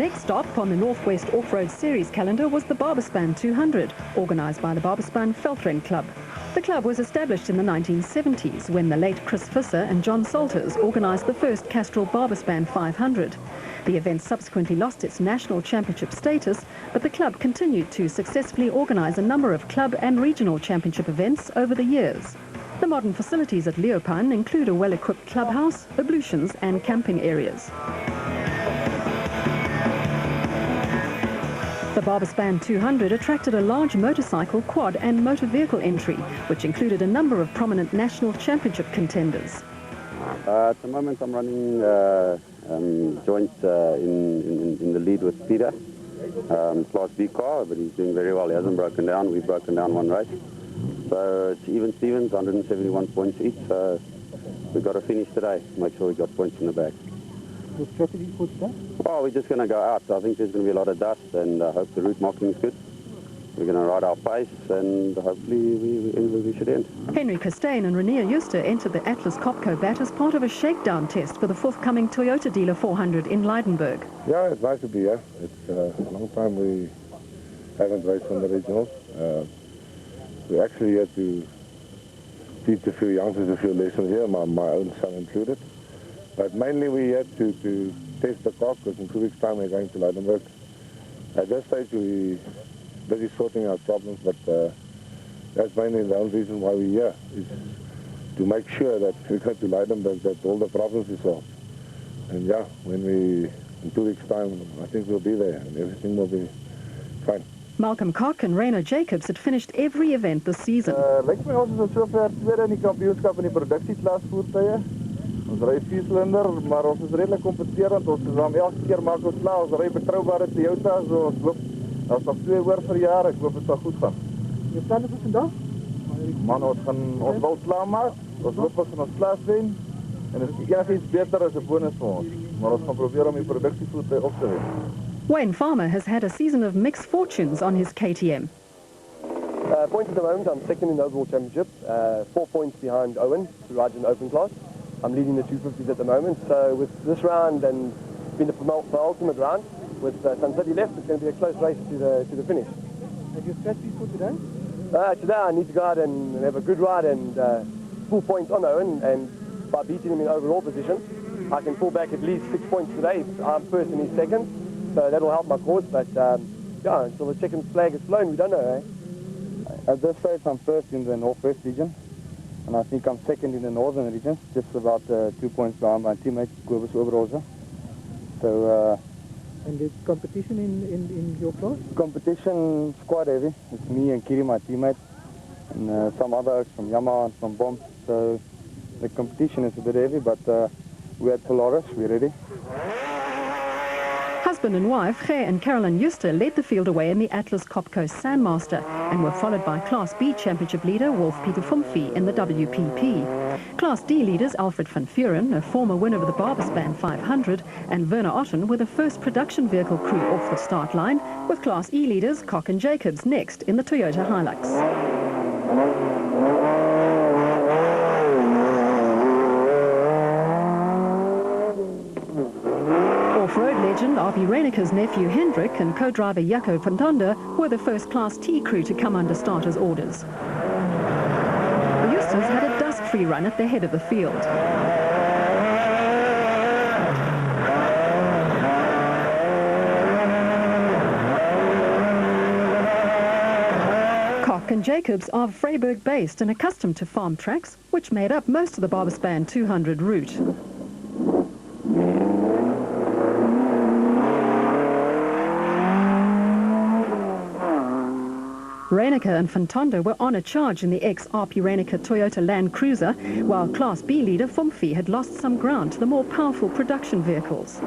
next stop on the Northwest Off-Road Series calendar was the Baberspan 200, organised by the Baberspan Veldren Club. The club was established in the 1970s when the late Chris Visser and John Salters organised the first Castrol Baberspan 500. The event subsequently lost its national championship status, but the club continued to successfully organise a number of club and regional championship events over the years. The modern facilities at Leeuwpan include a well-equipped clubhouse, ablutions and camping areas. The Baberspan 200 attracted a large motorcycle, quad and motor vehicle entry, which included a number of prominent national championship contenders. At the moment I'm running joint in the lead with Peter, Class B car, but he's doing very well. He hasn't broken down. We've broken down one race. So it's even Stevens, 171 points each, so we've got to finish today, make sure we got points in the bag. The strategy for today? Oh, we're just going to go out. I think there's going to be a lot of dust, and I hope the route marking is good. We're going to ride our pace, and hopefully we should end. Henry Costain and Renier Juster entered the Atlas Copco bat as part of a shakedown test for the forthcoming Toyota Dealer 400 in Leidenburg. Yeah, it's nice to be here. It's a long time we haven't raced on the regionals. We're actually here to teach a few youngsters a few lessons here, my own son included. But mainly we're here to test the car, because in 2 weeks' time we're going to Leidenburg. At this stage we're busy sorting out problems, but that's mainly the only reason why we're here, is to make sure that we go to Leidenburg, that all the problems are solved. And yeah, in 2 weeks' time, I think we'll be there and everything will be fine. Malcolm Koch and Rainer Jacobs had finished every event this season. Lijkt my ons is sover tweede in die kampioenskap in die produksieklas voertuie. Ons ry 4-silinder, maar ons is redelik kompeterend. Ons is elke keer maak ons klaar. Ons ry betroubare Toyota, so ons hoop as nog 2 oor vir jaar, ek hoop dit sal goed gaan. Jou planne vir vandag? Man, ons wil klaarmaak. Ons hoop ons gaan ons klas wen. En dit is iets beter as 'n bonus vir ons. Maar ons gaan probeer om die produksievoertuie op te wen. Wayne Farmer has had a season of mixed fortunes on his KTM. Points at the moment, I'm second in the overall championship, 4 points behind Owen, who rides in open class. I'm leading the 250s at the moment, so with this round and being the ultimate round, with Sun City left, it's going to be a close race to the finish. Have you strategy for today? Today I need to go out and have a good ride and full points on Owen, and by beating him in overall position, I can pull back at least 6 points today. I'm first and he's second, so that'll help my cause, but yeah, until the second flag is flown, we don't know, eh? At this stage I'm first in the Northwest region, and I think I'm second in the Northern region, just about 2 points behind my teammate Kobus Oberholzer. So and the competition in your class? Competition is quite heavy. It's me and Kiri, my teammate, and some others from Yamaha and from Bomb. So the competition is a bit heavy, but we're at Polaris, we're ready. Husband and wife, Gey and Carolyn Juster, led the field away in the Atlas Copco Sandmaster and were followed by Class B Championship leader Wolf-Peter Fumfie in the WPP. Class D leaders Alfred van Vuren, a former winner of the Baberspan 500, and Werner Otten were the first production vehicle crew off the start line, with Class E leaders Koch and Jacobs next in the Toyota Hilux. Off-road legend RP Reineke's nephew Hendrik and co-driver Jaco van Tonder were the first Class T crew to come under starters' orders. The Justers had a dust-free run at the head of the field. Koch and Jacobs are Vryburg-based and accustomed to farm tracks, which made up most of the Baberspan 200 route. Reineke and van Tonder were on a charge in the ex-RP Reineke Toyota Land Cruiser, while Class B leader Fumfie had lost some ground to the more powerful production vehicles.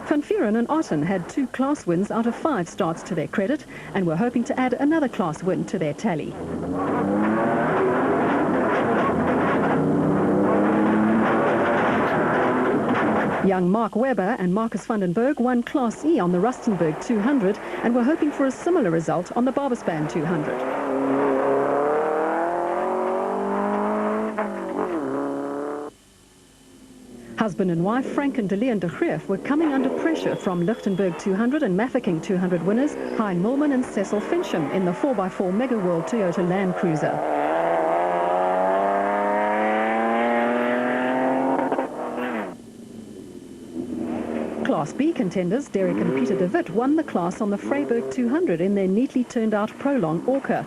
Van Vuren and Otten had 2 class wins out of 5 starts to their credit and were hoping to add another class win to their tally. Young Mark Webber and Marcus van den Berg won Class E on the Rustenburg 200 and were hoping for a similar result on the Baberspan 200. Husband and wife Frank and Delian de Greef were coming under pressure from Lichtenberg 200 and Mafeking 200 winners Hein Mulman and Cecil Fincham in the 4x4 Mega World Toyota Land Cruiser. Class B contenders Derek and Peter de Wit won the class on the Vryburg 200 in their neatly turned out Prolong Orca.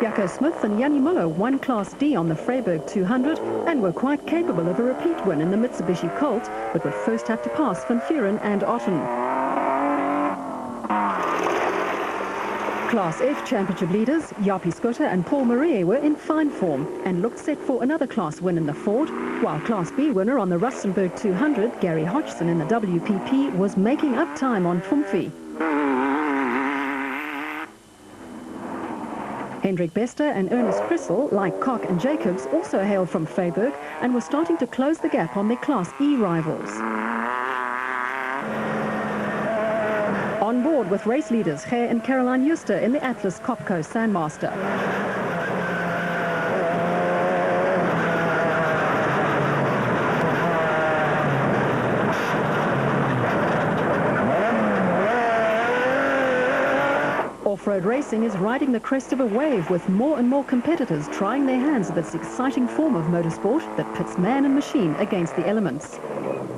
Jaco Smith and Jannie Muller won Class D on the Vryburg 200 and were quite capable of a repeat win in the Mitsubishi Colt, but would first have to pass Van Vuren and Otten. Class F championship leaders Jaapie Scooter and Paul Marie were in fine form and looked set for another class win in the Ford, while Class B winner on the Rustenburg 200, Gary Hodgson in the WPP, was making up time on Fumfi. Hendrik Bester and Ernest Crissel, like Koch and Jacobs, also hailed from Vryburg and were starting to close the gap on their Class E rivals. On board with race leaders Gert and Caroline Juster in the Atlas Copco Sandmaster. Off-road racing is riding the crest of a wave, with more and more competitors trying their hands at this exciting form of motorsport that pits man and machine against the elements.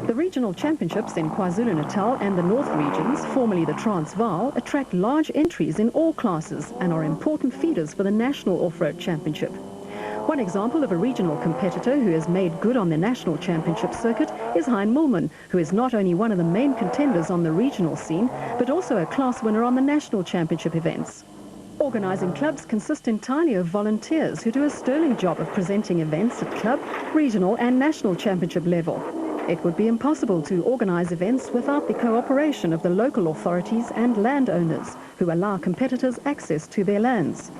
The regional championships in KwaZulu-Natal and the North regions, formerly the Transvaal, attract large entries in all classes and are important feeders for the National Off-Road Championship. One example of a regional competitor who has made good on the national championship circuit is Hein Mulman, who is not only one of the main contenders on the regional scene, but also a class winner on the national championship events. Organising clubs consist entirely of volunteers who do a sterling job of presenting events at club, regional and national championship level. It would be impossible to organise events without the cooperation of the local authorities and landowners, who allow competitors access to their lands.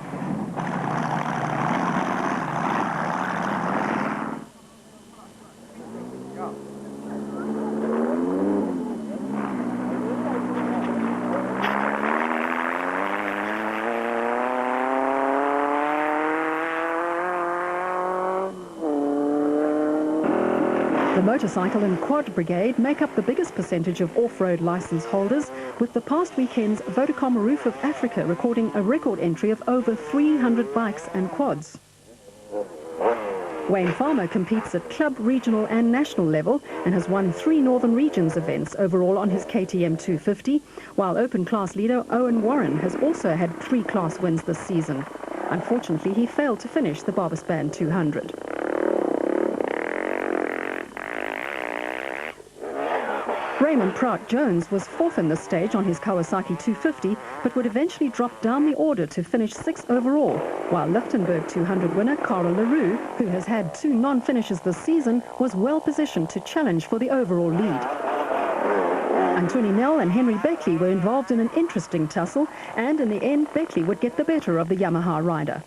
The motorcycle and quad brigade make up the biggest percentage of off-road licence holders, with the past weekend's Vodacom Roof of Africa recording a record entry of over 300 bikes and quads. Wayne Farmer competes at club, regional and national level and has won 3 Northern Regions events overall on his KTM 250, while open class leader Owen Warren has also had 3 class wins this season. Unfortunately, he failed to finish the Baberspan 200. Raymond Prout-Jones was 4th in the stage on his Kawasaki 250, but would eventually drop down the order to finish 6th overall, while Lichtenberg 200 winner Carl Leroux, who has had 2 non-finishes this season, was well positioned to challenge for the overall lead. Anthony Nell and Henry Beckley were involved in an interesting tussle, and in the end Beckley would get the better of the Yamaha rider.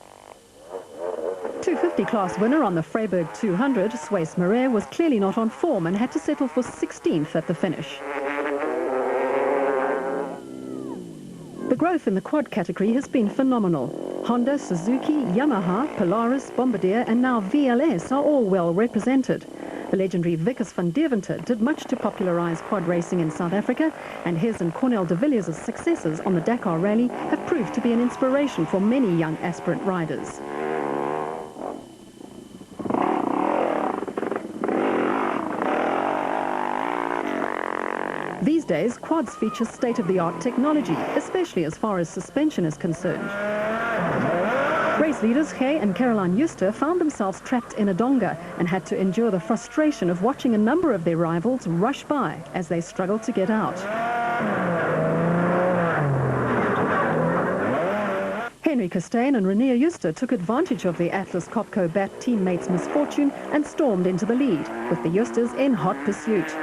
250 class winner on the Vryburg 200, Swace Marais, was clearly not on form and had to settle for 16th at the finish. The growth in the quad category has been phenomenal. Honda, Suzuki, Yamaha, Polaris, Bombardier and now VLS are all well represented. The legendary Vickers van Deventer did much to popularise quad racing in South Africa, and his and Cornel de Villiers' successes on the Dakar Rally have proved to be an inspiration for many young aspirant riders. These days, quads feature state-of-the-art technology, especially as far as suspension is concerned. Race leaders Gert and Caroline Juster found themselves trapped in a donga and had to endure the frustration of watching a number of their rivals rush by as they struggled to get out. Henry Costain and Renier Juster took advantage of the Atlas Copco BAT teammates' misfortune and stormed into the lead, with the Justers in hot pursuit.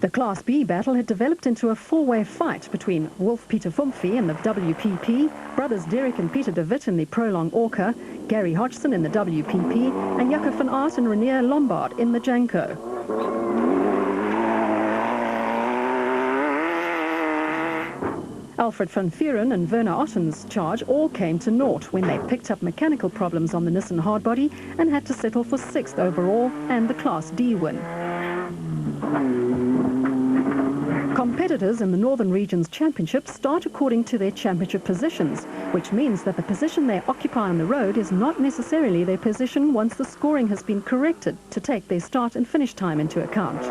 The Class B battle had developed into a four-way fight between Wolf Peter Fumfi in the WPP, brothers Derek and Peter de Wit in the Prolong Orca, Gary Hodgson in the WPP, and Jaco van Aert and Renier Lombard in the Janko. Alfred van Vuren and Werner Otten's charge all came to naught when they picked up mechanical problems on the Nissan hardbody and had to settle for 6th overall and the Class D win. Competitors in the Northern Regions Championship start according to their championship positions, which means that the position they occupy on the road is not necessarily their position once the scoring has been corrected to take their start and finish time into account.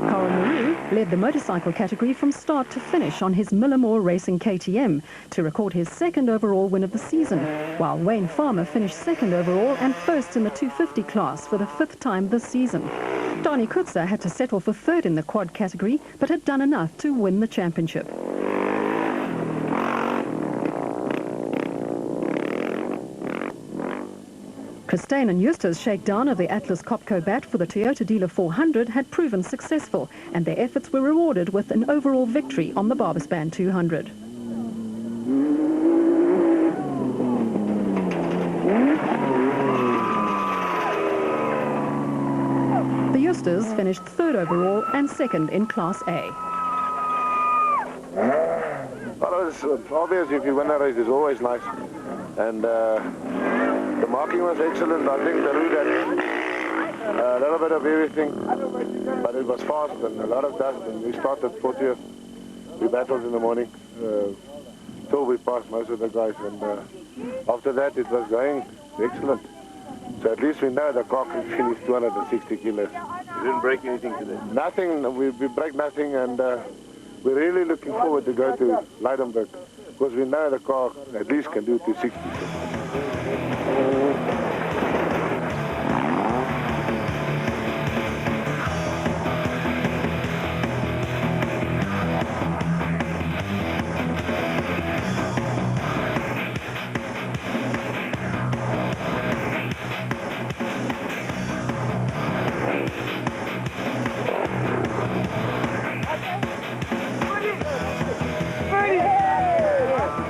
Carl Marie led the motorcycle category from start to finish on his Millimore Racing KTM to record his 2nd overall win of the season, while Wayne Farmer finished 2nd overall and 1st in the 250 class for the 5th time this season. Donnie Kutzer had to settle for 3rd in the quad category, but had done enough to win the championship. Christine and Eustace's shakedown of the Atlas Copco bat for the Toyota Dealer 400 had proven successful, and their efforts were rewarded with an overall victory on the Baberspan 200. The Eusters finished 3rd overall and 2nd in Class A. Well, it's obvious if you win a race, it's always nice. And the marking was excellent. I think the route had a little bit of everything, but it was fast and a lot of dust. And we started 40th. We battled in the morning till we passed most of the guys. And after that, it was going excellent. So at least we know the car can finish 260 kilos. You didn't break anything today? Nothing. We break nothing, and we're really looking forward to go to Leidenburg because we know the car at least can do 260.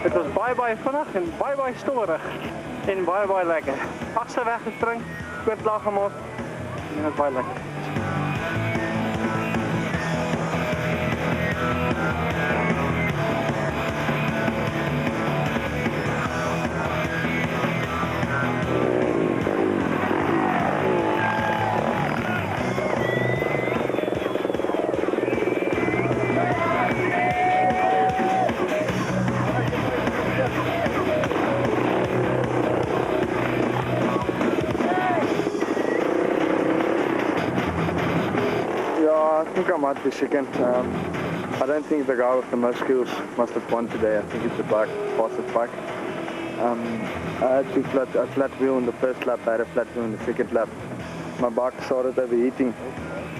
Het was baie vinnig en baie storig en baie lekker. Agter weggespring, kort lag gemaak en dit was baie lekker. I think I might be second. I don't think the guy with the most skills must have won today. I think it's the fastest bike. I had a flat wheel in the first lap, I had a flat wheel in the second lap. My bike started overheating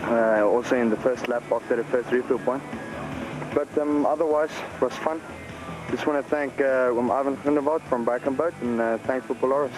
also in the first lap after the first refuel point. But otherwise, it was fun. Just want to thank Ivan Groenewald from Bike and Boat, and thanks for Polaris.